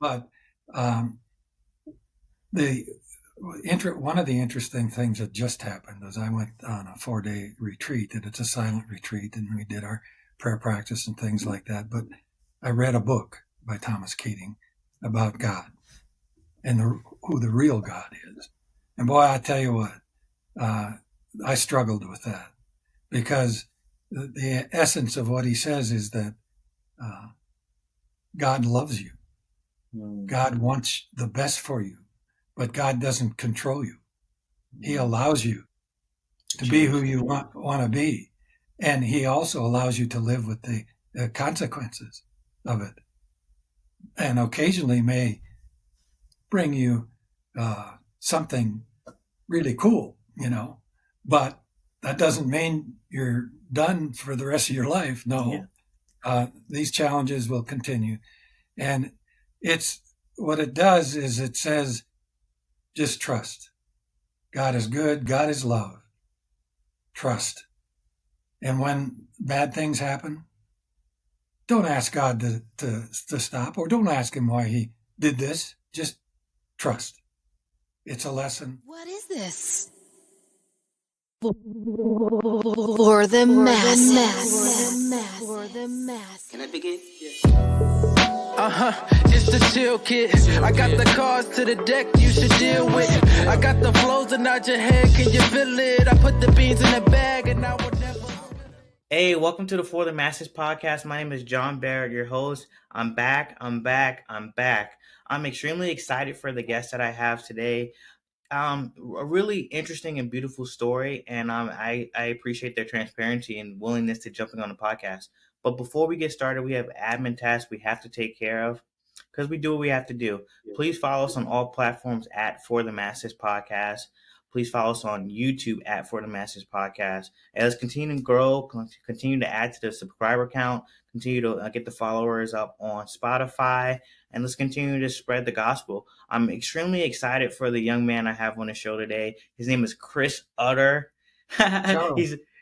But um, the one of the interesting things that just happened is I went on a 4-day retreat, and it's a silent retreat, and we did our prayer practice and things like that. But I read a book by Thomas Keating about God and who the real God is. And boy, I tell you what, uh, I struggled with that because the essence of what he says is that uh, God loves you. God wants the best for you, but God doesn't control you. He allows you to be who you want to be. And he also allows you to live with the consequences of it. And occasionally may bring you something really cool, but that doesn't mean you're done for the rest of your life. No, these challenges will continue. And it's what it does is it says, just trust. God is good. God is love. Trust. And when bad things happen, don't ask God to stop, or don't ask him why he did this. Just trust. It's a lesson. What is this? For the masses. For the masses. Can I begin? Just a chill kid. I got the cards to the deck you should deal with. I got the flows and nod your head, can you feel it? I put the beans in the bag and I will never. Hey, welcome to the For the Masses podcast. My name is John Barrett, your host. I'm back. I'm extremely excited for the guest that I have today. A really interesting and beautiful story, and I appreciate their transparency and willingness to jumping on the podcast. But before we get started, we have admin tasks we have to take care of because we do what we have to do. Please follow us on all platforms at For the Masses Podcast. Please follow us on YouTube at For the Masses Podcast. And let's continue to grow, continue to add to the subscriber count, continue to get the followers up on Spotify, and let's continue to spread the gospel. I'm extremely excited for the young man I have on the show today. His name is Chris Utter.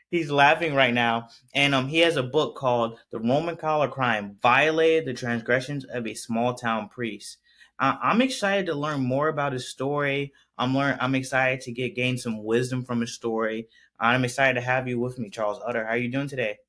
He's laughing right now. And he has a book called The Roman Collar Crime, Violated the Transgressions of a Small Town Priest. I'm excited to learn more about his story. I'm excited to gain some wisdom from his story. I'm excited to have you with me, Charles Utter. How are you doing today?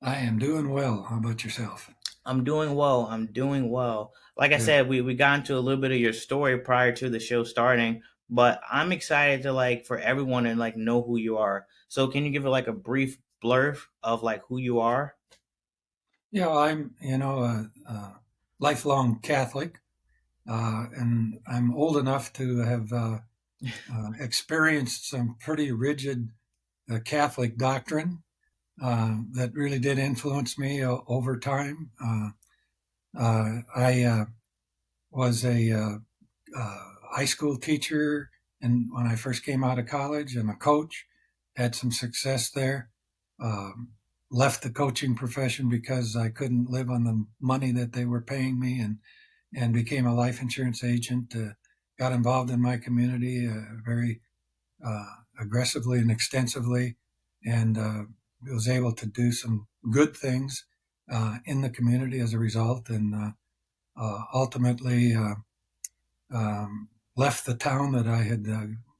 I am doing well. How about yourself? I'm doing well. Like I said, we got into a little bit of your story prior to the show starting, but I'm excited to for everyone to know who you are. So can you give it a brief blurb of who you are? Yeah, I'm a lifelong Catholic, and I'm old enough to have experienced some pretty rigid Catholic doctrine that really did influence me over time. I was a high school teacher, and when I first came out of college, and a coach, had some success there. Left the coaching profession because I couldn't live on the money that they were paying me, and became a life insurance agent. Got involved in my community very aggressively and extensively, and was able to do some good things in the community as a result, and ultimately left the town that I had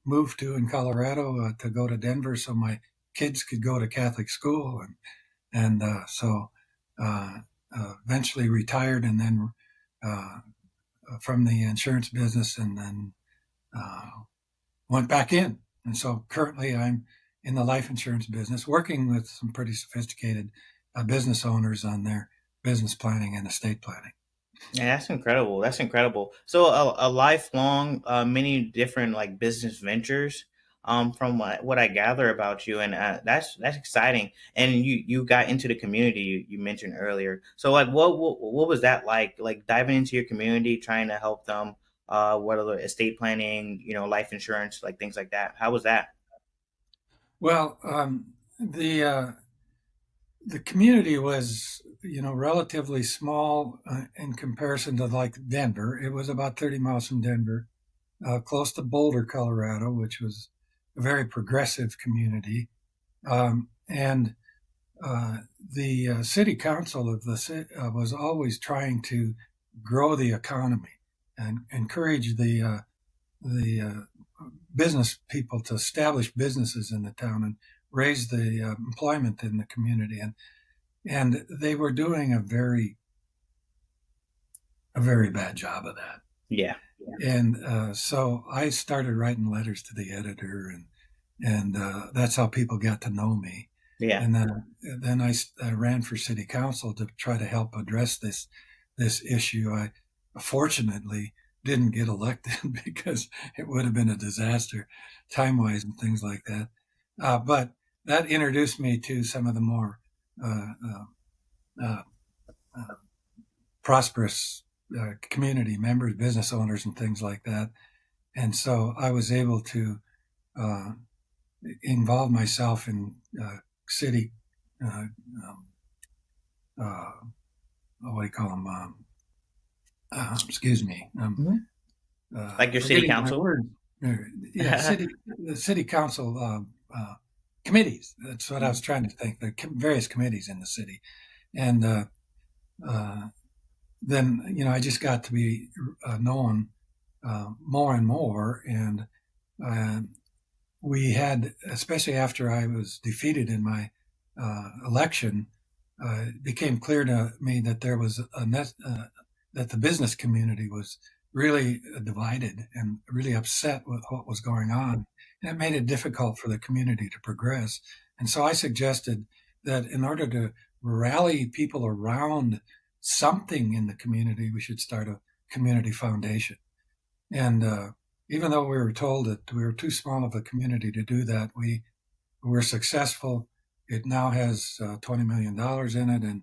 moved to in Colorado to go to Denver so my kids could go to Catholic school, and so eventually retired, and then from the insurance business, and then went back in. And so currently I'm in the life insurance business, working with some pretty sophisticated business owners on their business planning and estate planning. Yeah, that's incredible. So a lifelong, many different business ventures. From what I gather about you, and that's exciting. And you got into the community you mentioned earlier. So what was that like? Like diving into your community, trying to help them, whether estate planning, life insurance, things like that. How was that? Well, the community was, relatively small in comparison to Denver. It was about 30 miles from Denver, close to Boulder, Colorado, which was a very progressive community. And the city council of the city was always trying to grow the economy and encourage the business people to establish businesses in the town and raise the employment in the community. And they were doing a very bad job of that. Yeah. And so I started writing letters to the editor, and that's how people got to know me. Yeah. And then I ran for city council to try to help address this issue. I fortunately didn't get elected because it would have been a disaster time-wise and things like that. But that introduced me to some of the more prosperous community members, business owners, and things like that. And so I was able to involve myself in city, what do you call them? Excuse me. Like your city council? Yeah, the city council committees. That's what I was trying to think. The various committees in the city. And then, I just got to be known more and more. And we had, especially after I was defeated in my election, it became clear to me that there was that the business community was really divided and really upset with what was going on. And it made it difficult for the community to progress. And so I suggested that in order to rally people around something in the community, we should start a community foundation. And even though we were told that we were too small of a community to do that, we were successful. It now has $20 million in it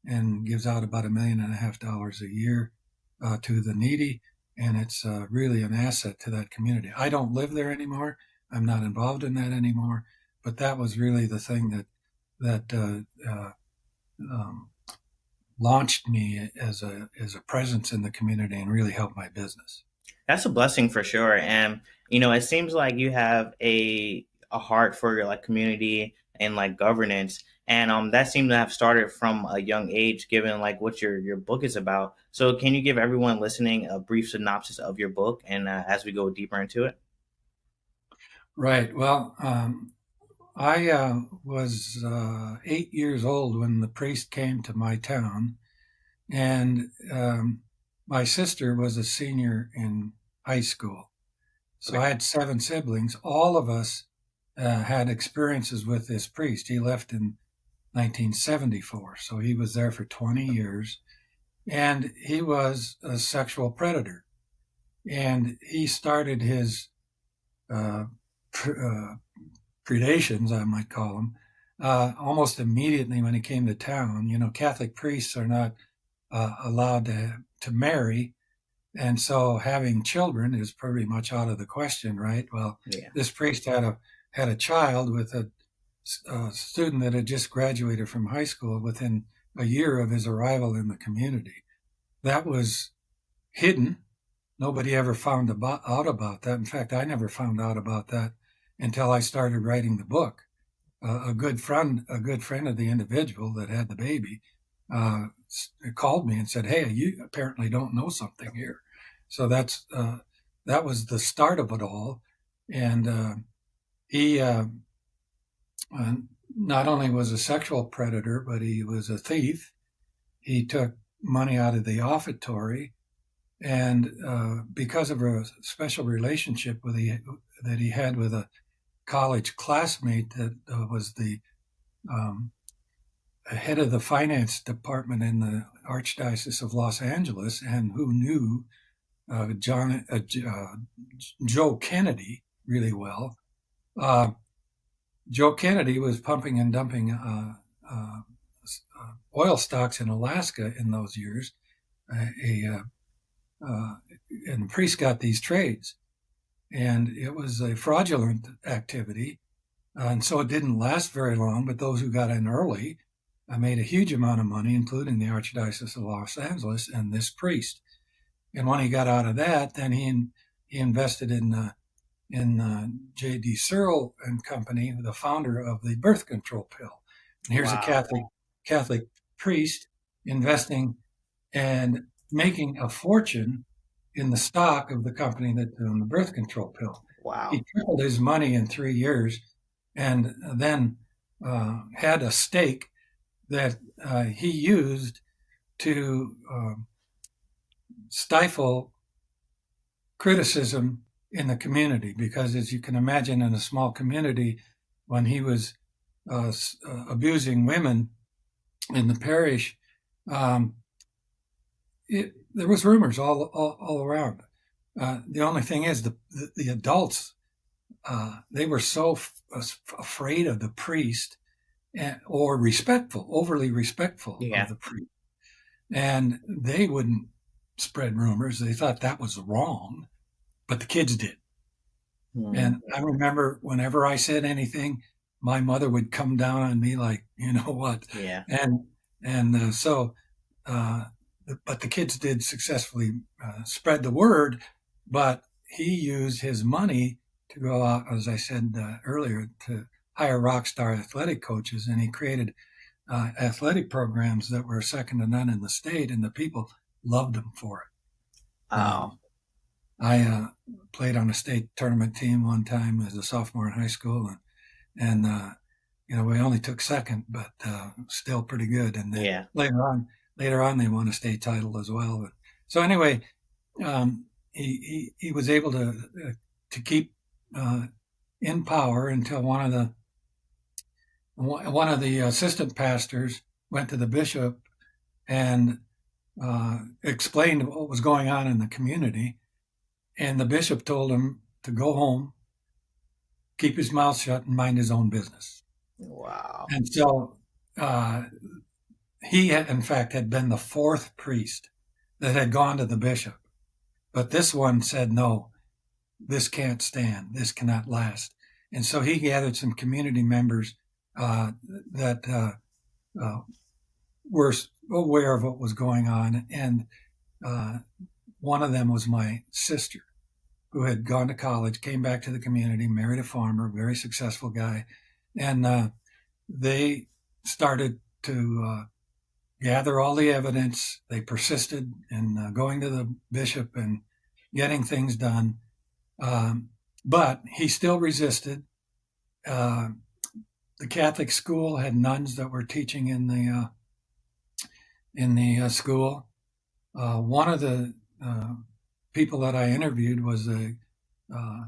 and gives out about $1.5 million a year to the needy. And it's really an asset to that community. I don't live there anymore. I'm not involved in that anymore. But that was really the thing that launched me as a presence in the community and really helped my business. That's a blessing for sure. And, it seems like you have a heart for your community and governance. And that seemed to have started from a young age, given what your book is about. So can you give everyone listening a brief synopsis of your book and as we go deeper into it? Right. Well, I was 8 years old when the priest came to my town, and my sister was a senior in high school. So I had 7 siblings. All of us had experiences with this priest. He left in 1974, so he was there for 20 years, and he was a sexual predator. And he started his predations, I might call them, almost immediately when he came to town. Catholic priests are not allowed to marry, and so having children is pretty much out of the question, right? Well, yeah. This priest had a child with a student that had just graduated from high school within a year of his arrival in the community. That was hidden. Nobody ever found out about that. In fact, I never found out about that until I started writing the book. A good friend of the individual that had the baby called me and said, "Hey, you apparently don't know something here." So that was the start of it all. And he not only was a sexual predator, but he was a thief. He took money out of the offertory, and because of a special relationship that he had with a college classmate that was the head of the finance department in the Archdiocese of Los Angeles, and who knew Joe Kennedy really well. Joe Kennedy was pumping and dumping oil stocks in Alaska in those years, and the priest got these trades, and it was a fraudulent activity, and so it didn't last very long. But those who got in early made a huge amount of money, including the Archdiocese of Los Angeles and this priest. And when he got out of that, then he invested in J.D. Searle and Company, the founder of the birth control pill. And here's a Catholic priest investing, and making a fortune in the stock of the company that owned the birth control pill. Wow. He tripled his money in 3 years, and then had a stake that he used to stifle criticism in the community, because as you can imagine, in a small community, when he was abusing women in the parish, there was rumors all around. The only thing is the adults, they were so afraid of the priest, or overly respectful of the priest, and they wouldn't spread rumors. They thought that was wrong, but the kids did. And I remember whenever I said anything, my mother would come down on me like, you know what? Yeah. But the kids did successfully spread the word, but he used his money to go out, as I said earlier, to hire rock star athletic coaches, and he created athletic programs that were second to none in the state, and the people loved him for it. I played on a state tournament team one time as a sophomore in high school, and we only took second, but still pretty good. And then later on, they won a state title as well. But, so anyway, he was able to keep in power until one of the assistant pastors went to the bishop and explained what was going on in the community. And the bishop told him to go home, keep his mouth shut, and mind his own business. Wow. And so he, in fact, had been the fourth priest that had gone to the bishop. But this one said, no, this can't stand. This cannot last. And so he gathered some community members that were aware of what was going on. And one of them was my sister, who had gone to college, came back to the community, married a farmer, very successful guy. And they started to gather all the evidence. They persisted in going to the bishop and getting things done. But he still resisted. The Catholic school had nuns that were teaching in the school. One of the people that I interviewed was a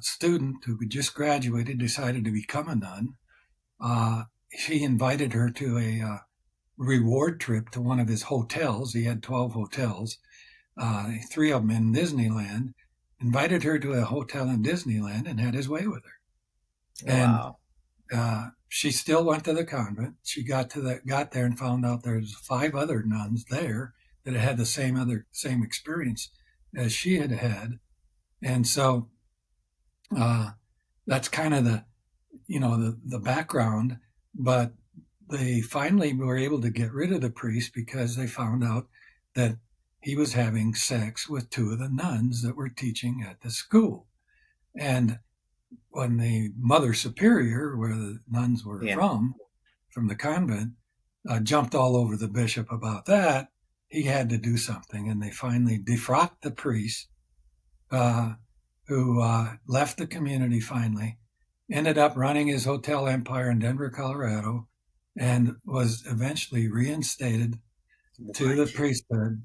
student who had just graduated, decided to become a nun. She invited her to a reward trip to one of his hotels. He had 12 hotels, 3 of them in Disneyland. Invited her to a hotel in Disneyland and had his way with her. Wow. And she still went to the convent. She got there and found out there's 5 other nuns there that had the same experience as she had had. And so that's kind of the background. But they finally were able to get rid of the priest because they found out that he was having sex with 2 of the nuns that were teaching at the school. And when the Mother Superior, where the nuns were from the convent, jumped all over the bishop about that, he had to do something. And they finally defrocked the priest, who left the community finally, ended up running his hotel empire in Denver, Colorado, and was eventually reinstated to the priesthood.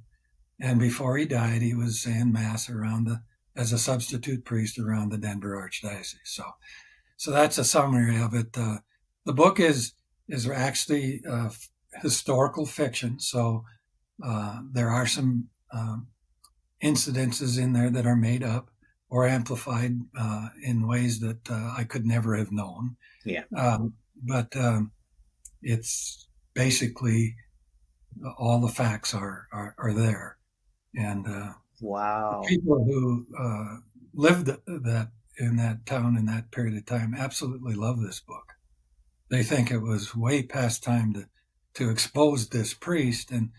And before he died, he was saying mass as a substitute priest around the Denver Archdiocese. So that's a summary of it. The book is actually historical fiction. So there are some incidences in there that are made up or amplified in ways that I could never have known. Yeah. But it's basically all the facts are there. And wow, the people who lived in that town in that period of time absolutely love this book. They think it was way past time to expose this priest, and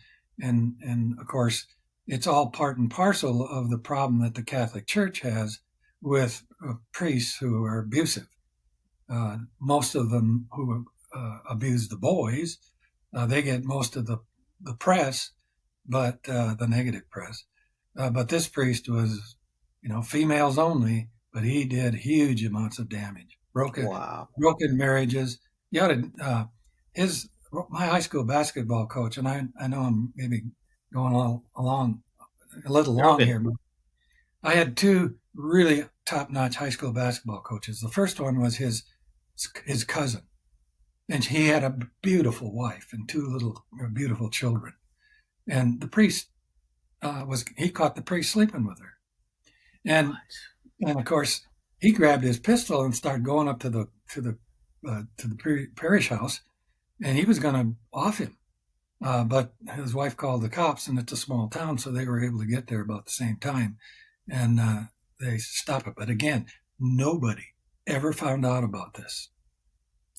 of course it's all part and parcel of the problem that the Catholic Church has with priests who are abusive. Most of them who abuse the boys, they get most of the press. but the negative press. But this priest was, females only, but he did huge amounts of damage, broken marriages. You ought to, my high school basketball coach, and I know I'm maybe going along a little long here, but I had two really top-notch high school basketball coaches. The first one was his cousin, and he had a beautiful wife and two little beautiful children. And the priest he caught the priest sleeping with her, and of course he grabbed his pistol and started going up to the parish house, and he was going to off him. But his wife called the cops, and it's a small town, so they were able to get there about the same time, and they stopped it. But again, nobody ever found out about this.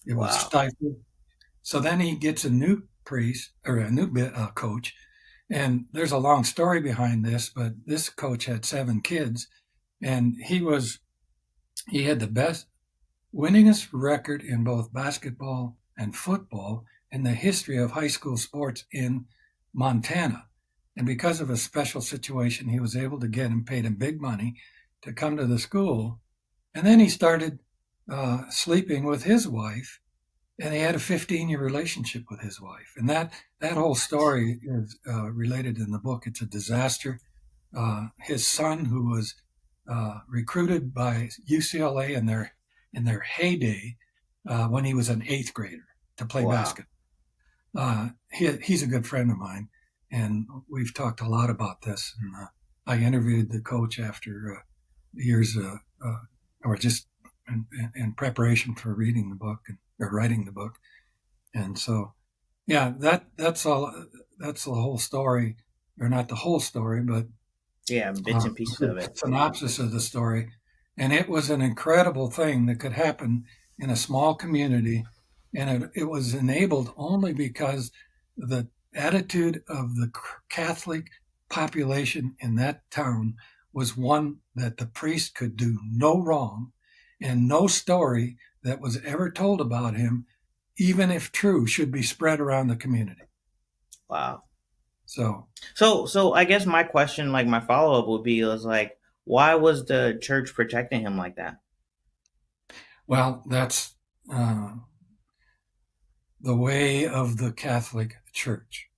It was stifled. So then he gets a new priest or a new coach, and there's a long story behind this. But this coach had 7 kids, and he had the best winningest record in both basketball and football in the history of high school sports in Montana. And because of a special situation, he was able to get him, paid him big money to come to the school. And then he started sleeping with his wife, and he had a 15-year relationship with his wife. And that whole story is related in the book. It's a disaster. His son, who was recruited by UCLA in their heyday when he was an 8th grader to play basketball. He's a good friend of mine, and we've talked a lot about this. And I interviewed the coach after years, or just in preparation for reading the book or writing the book. And so, yeah, that's all. That's the whole story, or not the whole story, but bits and pieces of it. Synopsis of the story. And it was an incredible thing that could happen in a small community. And it was enabled only because the attitude of the Catholic population in that town was one that the priest could do no wrong, and no story that was ever told about him, even if true, should be spread around the community. Wow. So I guess my question, like my follow-up would be, why was the church protecting him like that? Well, that's the way of the Catholic Church.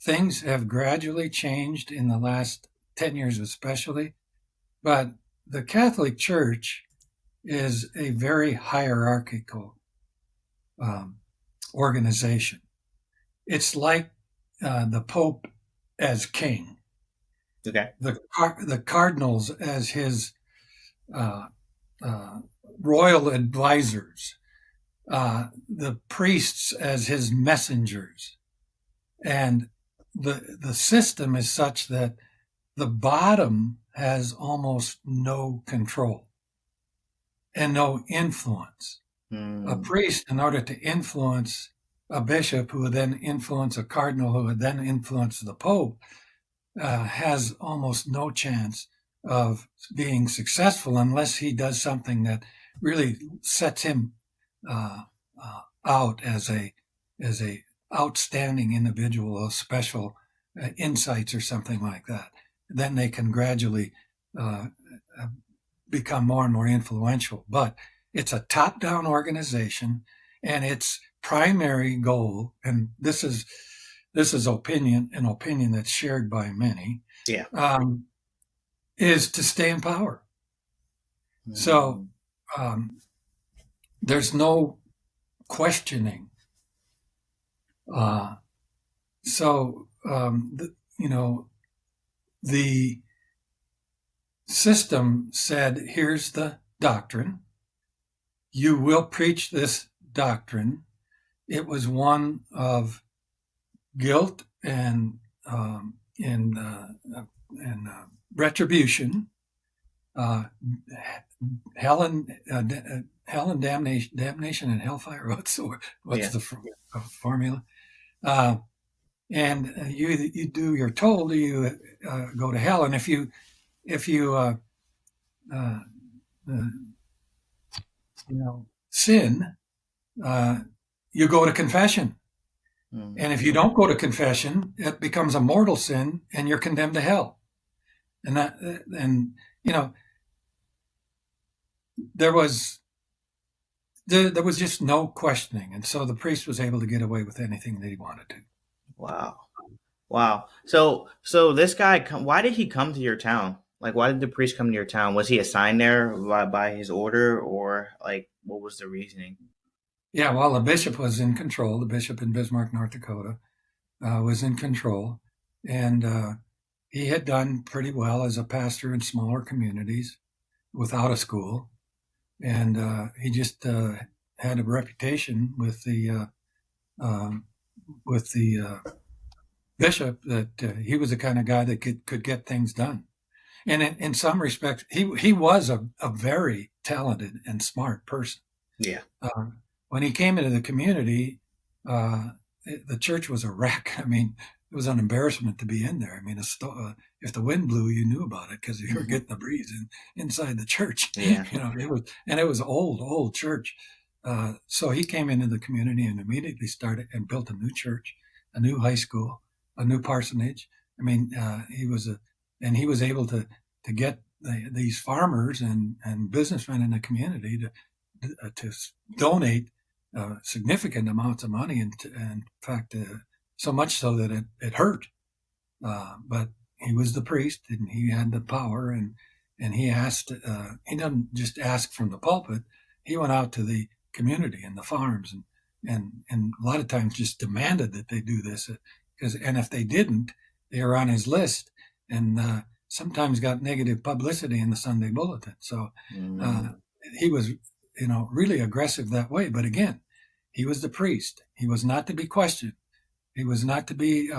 Things have gradually changed in the last 10 years especially, but the Catholic Church is a very hierarchical organization. It's like the Pope as king, the cardinals as his royal advisors, the priests as his messengers, and the system is such that the bottom has almost no control and no influence. A priest, in order to influence a bishop, who would then influence a cardinal, who would then influence the Pope, has almost no chance of being successful unless he does something that really sets him out as a outstanding individual of special insights or something like that. Then they can gradually become more and more influential. But it's a top-down organization, and its primary goal, and this is an opinion that's shared by many, is to stay in power. So there's no questioning. The system said, here's the doctrine. You will preach this doctrine. It was one of guilt and retribution, hell and damnation and hellfire. What's the formula? And you do, you're told you go to hell, and if you sin, you go to confession, And if you don't go to confession, it becomes a mortal sin and you're condemned to hell. And there was just no questioning. And so the priest was able to get away with anything that he wanted to. Wow. So this guy, why did he come to your town? Like, why did the priest come to your town? Was he assigned there by his order, or like, what was the reasoning? Yeah, well, the bishop was in control. The bishop in Bismarck, North Dakota, was in control. And he had done pretty well as a pastor in smaller communities without a school. And he just had a reputation with the bishop that he was the kind of guy that could get things done. And in some respects, he was a very talented and smart person. Yeah. When he came into the community, the church was a wreck. I mean, it was an embarrassment to be in there. I mean, if the wind blew, you knew about it because you were getting the breeze inside the church. Yeah. It was old church. So he came into the community and immediately started and built a new church, a new high school, a new parsonage. I mean, he was able to get these farmers and businessmen in the community to donate significant amounts of money, and in fact, so much so that it hurt. But he was the priest, and he had the power, and he asked. He didn't just ask from the pulpit. He went out to the community and the farms, and a lot of times just demanded that they do this, and if they didn't, they were on his list, and sometimes got negative publicity in the Sunday Bulletin. So he was, really aggressive that way. But again, he was the priest. He was not to be questioned. He was not to be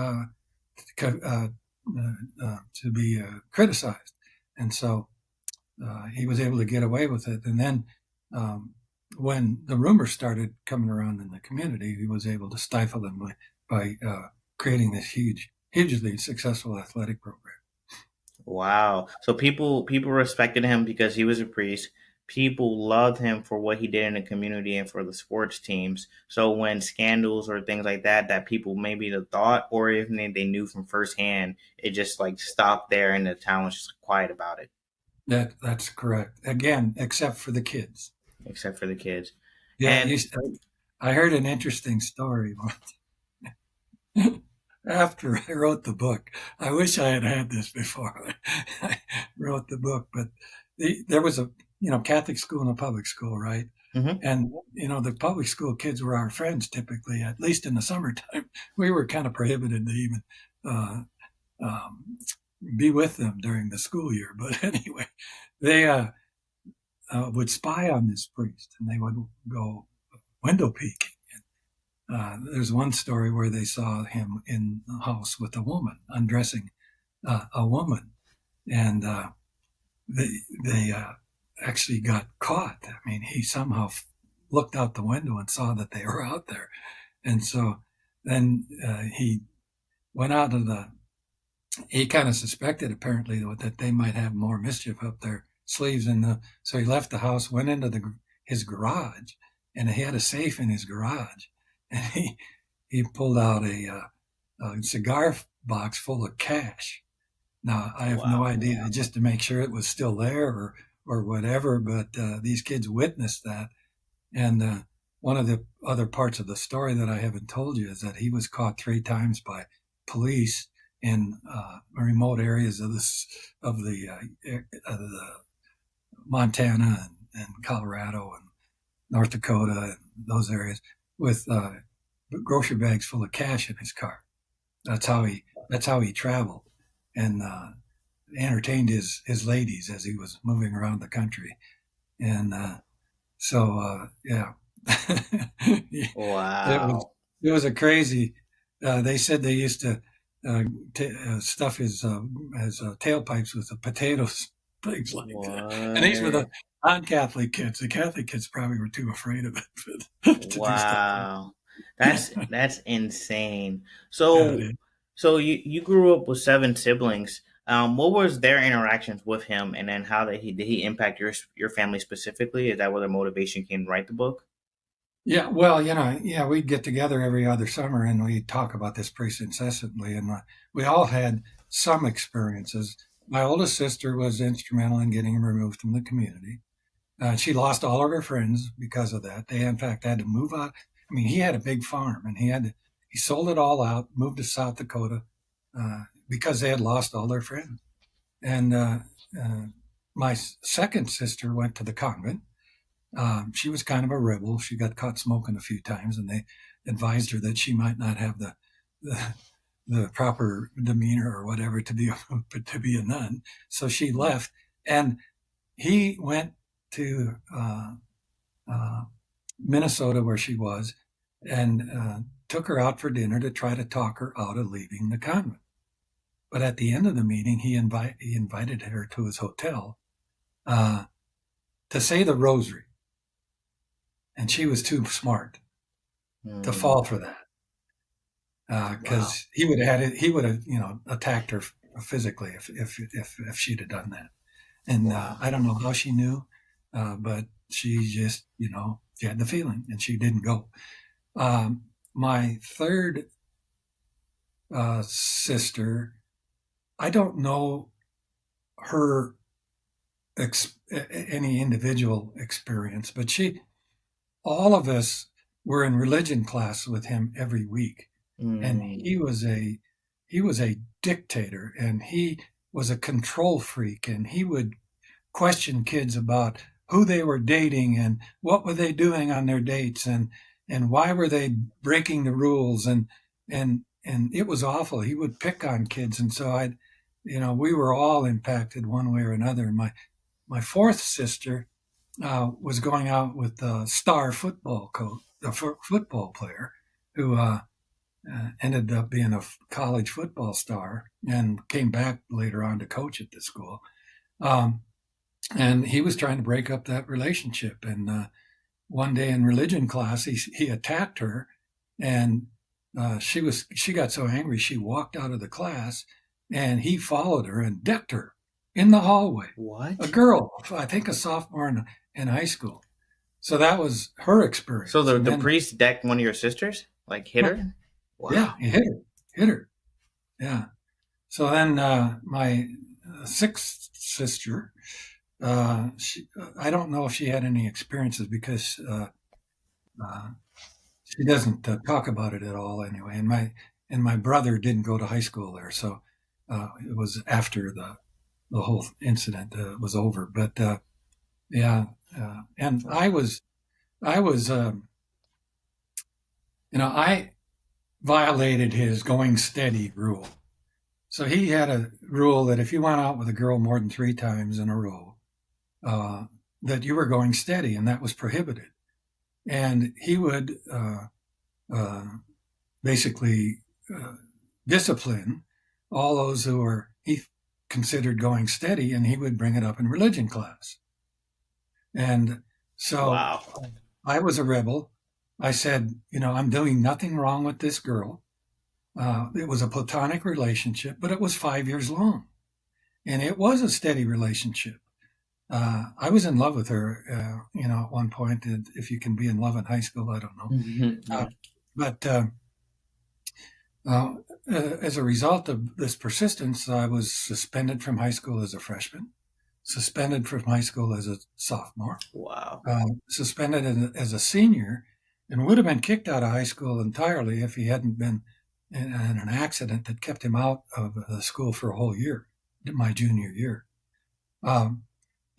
criticized. And so he was able to get away with it. And then when the rumors started coming around in the community, he was able to stifle them by creating this hugely successful athletic program. Wow. So people respected him because he was a priest. People loved him for what he did in the community and for the sports teams. So when scandals or things like that people maybe thought, or even they knew from firsthand, it just like stopped there and the town was just quiet about it. That's correct. Again, except for the kids. Except for the kids. Yeah. I heard an interesting story once. After I wrote the book, I wish I had this before I wrote the book, but there was a Catholic school and a public school, right? Mm-hmm. And the public school kids were our friends typically, at least in the summertime. We were kind of prohibited to even be with them during the school year. But anyway, they would spy on this priest, and they would go window peeking. There's one story where they saw him in the house with a woman, undressing a woman, and they actually got caught. I mean, he somehow looked out the window and saw that they were out there, and so then he went out of he kind of suspected apparently that they might have more mischief up their sleeves, so he left the house, went into his garage, and he had a safe in his garage. And he pulled out a cigar box full of cash. Now, I have no idea, just to make sure it was still there or whatever, but these kids witnessed that. And one of the other parts of the story that I haven't told you is that he was caught 3 times by police in remote areas of the Montana and Colorado and North Dakota and those areas, with grocery bags full of cash in his car. That's how he traveled and entertained his ladies as he was moving around the country. And yeah. Wow. It was a crazy. They said they used to stuff his tailpipes with the potatoes, things like that. And these were the non-Catholic kids. The Catholic kids probably were too afraid of it. Wow, that's insane. So you grew up with 7 siblings. What was their interactions with him, and then how did he impact your family specifically? Is that where the motivation came to write the book? Yeah, well, we'd get together every other summer and we'd talk about this pretty incessantly. And we all had some experiences. My oldest sister was instrumental in getting him removed from the community. She lost all of her friends because of that. They, in fact, had to move out. I mean, he had a big farm and he sold it all out, moved to South Dakota because they had lost all their friends. And my second sister went to the convent. She was kind of a rebel. She got caught smoking a few times, and they advised her that she might not have the proper demeanor or whatever to be a nun. So she left, and he went to Minnesota where she was, and took her out for dinner to try to talk her out of leaving the convent. But at the end of the meeting, he invited her to his hotel to say the rosary. And she was too smart to fall for that, because he would have attacked her physically if she'd have done that. And I don't know how she knew, but she just she had the feeling, and she didn't go. My third sister, I don't know her any individual experience, but all of us were in religion class with him every week. And he was a dictator, and he was a control freak, and he would question kids about who they were dating and what were they doing on their dates and why were they breaking the rules, and it was awful. He would pick on kids, and so we were all impacted one way or another. My fourth sister was going out with a star football coach, a football player who ended up being a college football star and came back later on to coach at the school. And he was trying to break up that relationship. And one day in religion class, he attacked her, and she got so angry she walked out of the class, and he followed her and decked her in the hallway. What? A girl, I think a sophomore in high school. So that was her experience. So the priest decked one of your sisters? Like hit her? Wow. Yeah, he hit her. Yeah. So then my sixth sister, I don't know if she had any experiences because she doesn't talk about it at all anyway. And my brother didn't go to high school there. So it was after the whole incident was over. But and I violated his going steady rule. So he had a rule that if you went out with a girl more than 3 times in a row, that you were going steady, and that was prohibited. And he would basically discipline all those who he considered going steady, and he would bring it up in religion class. And so I was a rebel. I said, I'm doing nothing wrong with this girl. It was a platonic relationship, but it was 5 years long. And it was a steady relationship. I was in love with her, at one point. If you can be in love in high school, I don't know. But as a result of this persistence, I was suspended from high school as a freshman, suspended from high school as a sophomore. Wow. Suspended as a senior, and would have been kicked out of high school entirely if he hadn't been in an accident that kept him out of the school for a whole year, my junior year.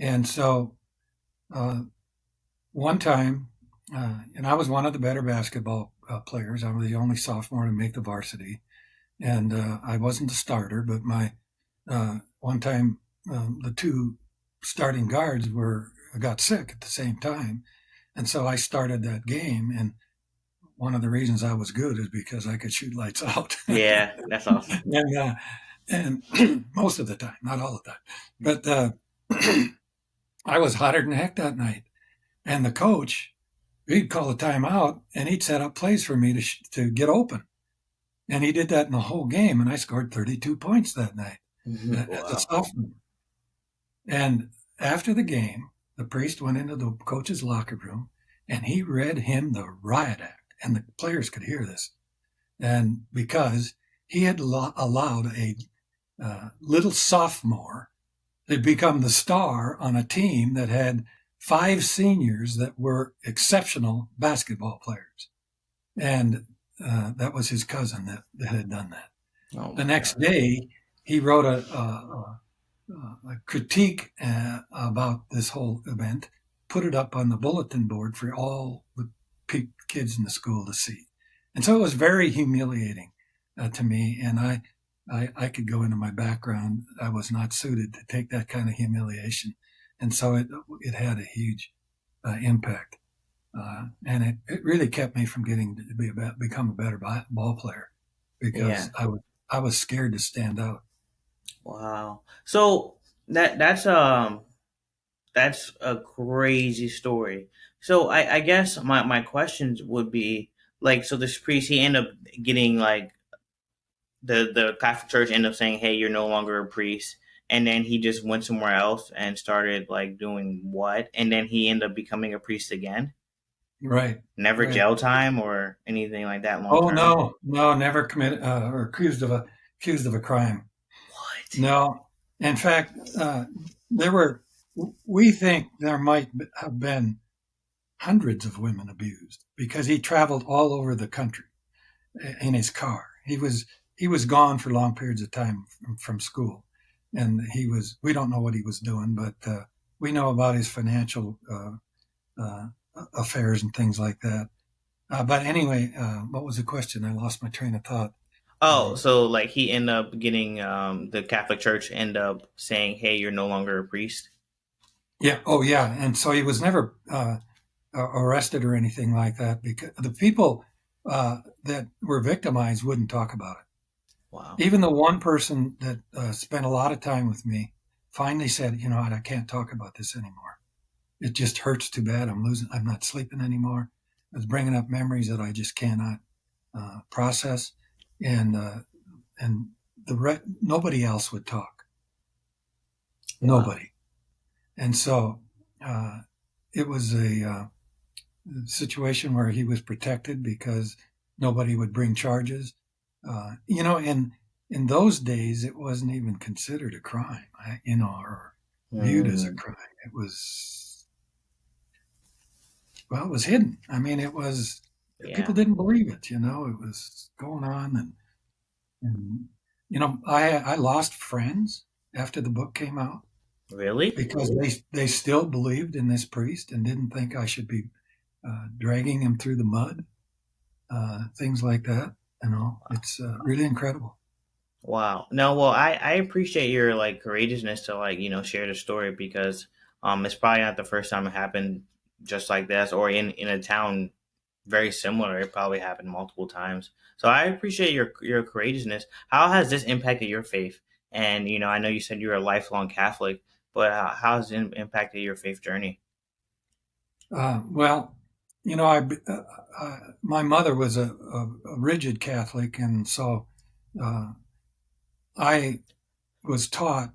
And so one time, and I was one of the better basketball players. I was the only sophomore to make the varsity. And I wasn't the starter, but one time the 2 starting guards got sick at the same time. And so I started that game. And one of the reasons I was good is because I could shoot lights out. Yeah, that's awesome. And most of the time, not all the time. But I was hotter than heck that night. And the coach, he'd call a timeout, and he'd set up plays for me to get open. And he did that in the whole game, and I scored 32 points that night as a sophomore. And after the game, the priest went into the coach's locker room, and he read him the riot act, and the players could hear this. And because he had allowed a little sophomore to become the star on a team that had 5 seniors that were exceptional basketball players. And that was his cousin that had done that. Oh, the next day, he wrote a critique about this whole event, put it up on the bulletin board for all the kids in the school to see. And so it was very humiliating to me. And I could go into my background. I was not suited to take that kind of humiliation. And so it had a huge impact. And it really kept me from getting to become a better ball player, because I was scared to stand out. Wow. So that's a crazy story. So I guess my questions would be like, so this priest, he ended up getting like the Catholic Church ended up saying, hey, you're no longer a priest. And then he just went somewhere else and started like doing what? And then he ended up becoming a priest again. Right. Never right. jail time or anything like that. No, never committed or accused of a crime. What? No. In fact, we think there might have been hundreds of women abused, because he traveled all over the country in his car. He was gone for long periods of time from school, and we don't know what he was doing, but we know about his financial affairs and things like that. But anyway, what was the question? I lost my train of thought. Oh, so like he ended up getting the Catholic Church end up saying, hey, you're no longer a priest? Yeah. Oh, yeah. And so he was never arrested or anything like that, because the people that were victimized wouldn't talk about it. Wow. Even the one person that spent a lot of time with me finally said, you know what, I can't talk about this anymore. It just hurts too bad. I'm not sleeping anymore. It's bringing up memories that I just cannot process. And nobody else would talk. Wow. Nobody. And so it was a situation where he was protected because nobody would bring charges. In those days, it wasn't even considered a crime, or viewed as a crime. It was hidden. I mean, people didn't believe it, it was going on. And I lost friends after the book came out. Really? Because they still believed in this priest and didn't think I should be dragging him through the mud, things like that. It's really incredible. Wow. No, well, I appreciate your like courageousness to share the story, because it's probably not the first time it happened just like this, or in a town very similar. It probably happened multiple times. So I appreciate your courageousness. How has this impacted your faith? And I know you said you're a lifelong Catholic, but how has it impacted your faith journey? My mother was a rigid Catholic, and so I was taught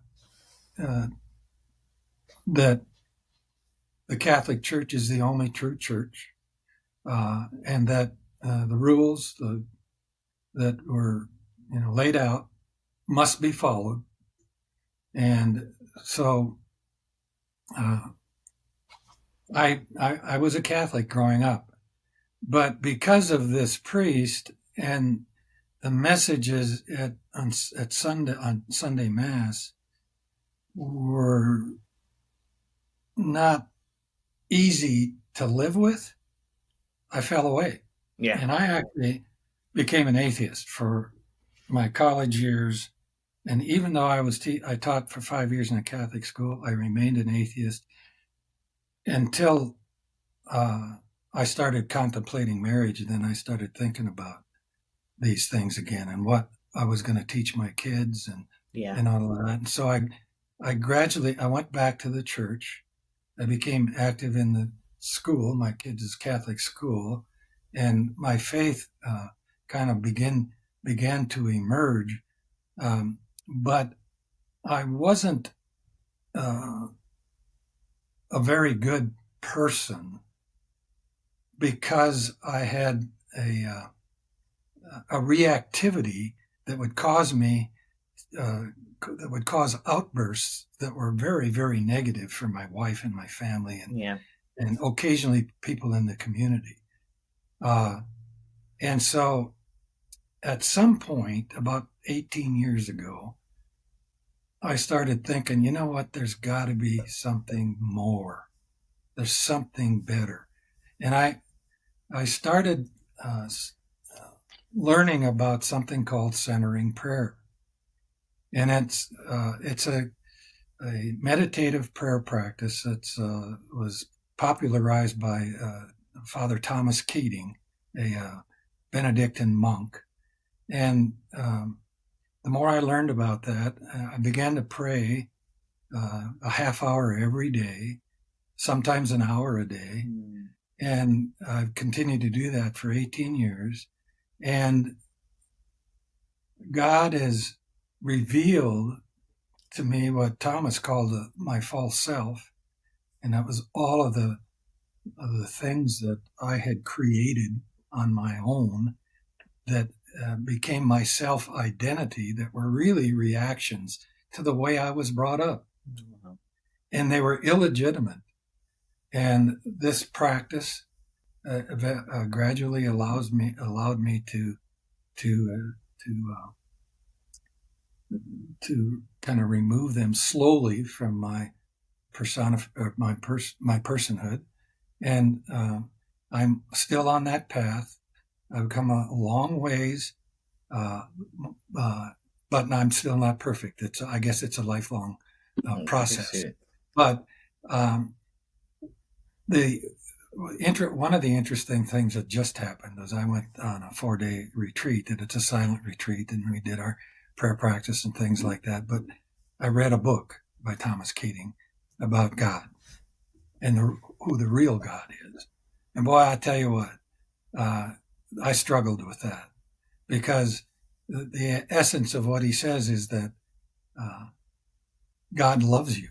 that the Catholic Church is the only true church, and that the rules that were laid out must be followed. And so I was a Catholic growing up, but because of this priest and the messages on Sunday Mass were not easy to live with, I fell away. Yeah. And I actually became an atheist for my college years. And even though I taught for 5 years in a Catholic school, I remained an atheist until I started contemplating marriage. And then I started thinking about these things again and what I was going to teach my kids and all of that. And so I gradually went back to the church. I became active in the school, my kids' Catholic school, and my faith kind of began to emerge. But I wasn't a very good person because I had a reactivity that would cause me, that would cause outbursts that were very, very negative for my wife and my family, and occasionally people in the community. And so at some point, about 18 years ago, I started thinking, you know what, there's got to be something more. There's something better. And I started learning about something called centering prayer. And it's a meditative prayer practice that was popularized by Father Thomas Keating, a Benedictine monk. And the more I learned about that, I began to pray a half hour every day, sometimes an hour a day. And I've continued to do that for 18 years. And God has revealed to me what Thomas called my false self. And that was all of the things that I had created on my own that became my self-identity, that were really reactions to the way I was brought up. And they were illegitimate. And this practice gradually allowed me to kind of remove them slowly from my personhood. And I'm still on that path. I've come a long ways, but I'm still not perfect. I guess it's a lifelong process. But one of the interesting things that just happened is I went on a 4-day retreat, and it's a silent retreat, and we did our prayer practice and things like that. But I read a book by Thomas Keating about God and who the real God is. And boy, I tell you what, I struggled with that, because the essence of what he says is that God loves you.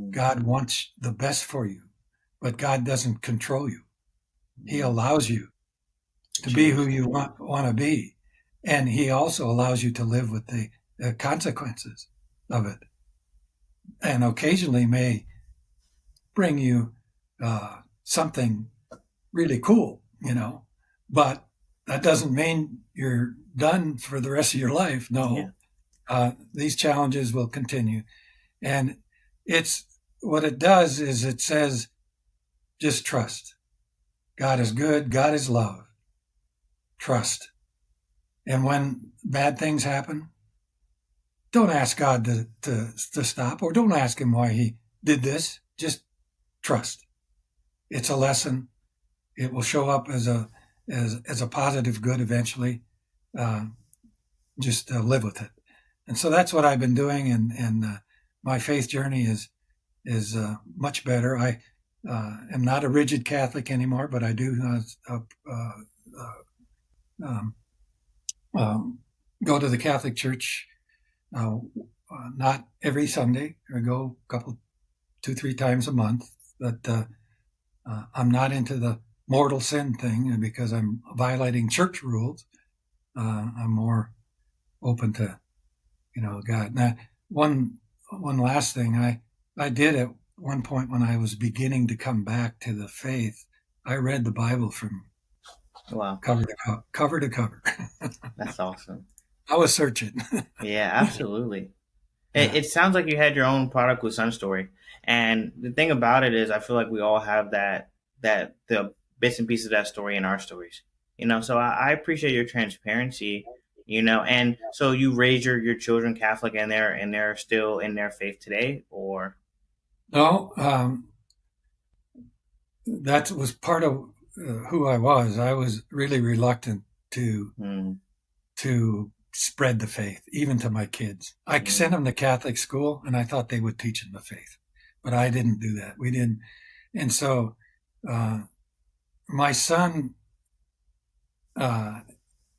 God wants the best for you, but God doesn't control you. He allows you to be who you want to be. And he also allows you to live with the consequences of it. And occasionally may bring you something really cool, but that doesn't mean you're done for the rest of your life. No, these challenges will continue. And what it does is it says, just trust. God is good. God is love. Trust. And when bad things happen, don't ask God to stop, or don't ask him why he did this. Just trust. It's a lesson. It will show up as a positive good eventually. Just live with it. And so that's what I've been doing. And my faith journey is much better. I am not a rigid Catholic anymore, but I do go to the Catholic Church, not every Sunday. I go 2-3 times a month, but I'm not into the mortal sin thing because I'm violating church rules. I'm more open to, God. Now, one last thing I did at one point when I was beginning to come back to the faith, I read the Bible from cover to cover. That's awesome. I was searching. Yeah, absolutely. It sounds like you had your own prodigal son story. And the thing about it is, I feel like we all have the bits and pieces of that story in our stories. So I appreciate your transparency, and so you raise your children Catholic, and they're still in their faith today, or? No, that was part of who I was. I was really reluctant to spread the faith, even to my kids. I sent them to Catholic school, and I thought they would teach them the faith, but I didn't do that. We didn't. And so my son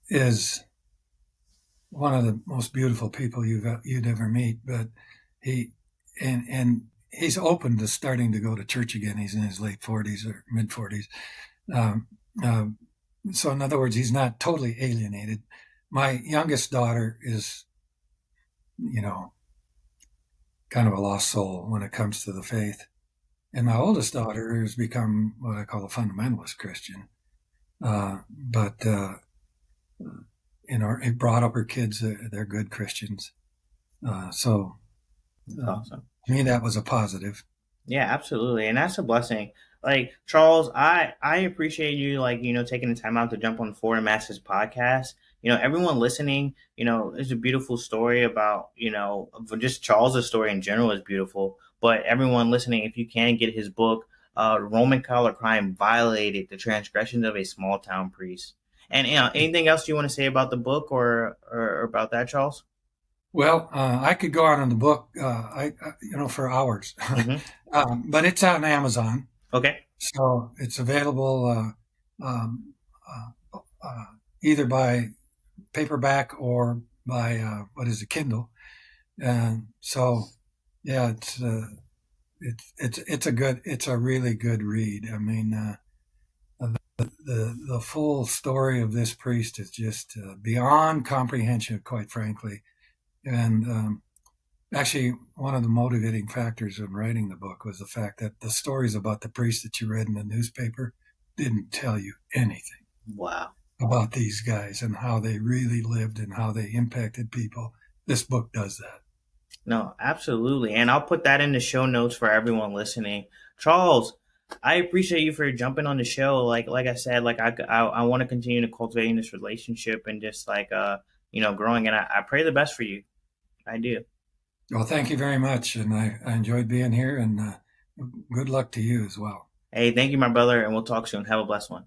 is one of the most beautiful people you'd ever meet, but he's open to starting to go to church again. He's in his late 40s or mid 40s. Um, so in other words, he's not totally alienated. My youngest daughter is, kind of a lost soul when it comes to the faith. And my oldest daughter has become what I call a fundamentalist Christian. But it brought up her kids. They're good Christians. So That's awesome. To me, that was a positive. Yeah, absolutely. And that's a blessing. Like, Charles, I appreciate you, taking the time out to jump on the For the Masses podcast. Everyone listening, it's a beautiful story about, just Charles's story in general is beautiful. But everyone listening, if you can get his book, Roman Collar Crime Violated: The Transgressions of a Small Town Priest. And, anything else you want to say about the book or about that, Charles? Well, I could go on in the book, for hours, but it's on Amazon. Okay. So it's available either by paperback or by Kindle. And so, yeah, it's a really good read. I mean, the full story of this priest is just beyond comprehension, quite frankly. And actually, one of the motivating factors in writing the book was the fact that the stories about the priest that you read in the newspaper didn't tell you anything. Wow. About these guys and how they really lived and how they impacted people. This book does that. No, absolutely. And I'll put that in the show notes for everyone listening. Charles, I appreciate you for jumping on the show. Like I said, I want to continue to cultivating this relationship and just growing. And I pray the best for you. I do. Well, thank you very much. And I enjoyed being here, and good luck to you as well. Hey, thank you, my brother. And we'll talk soon. Have a blessed one.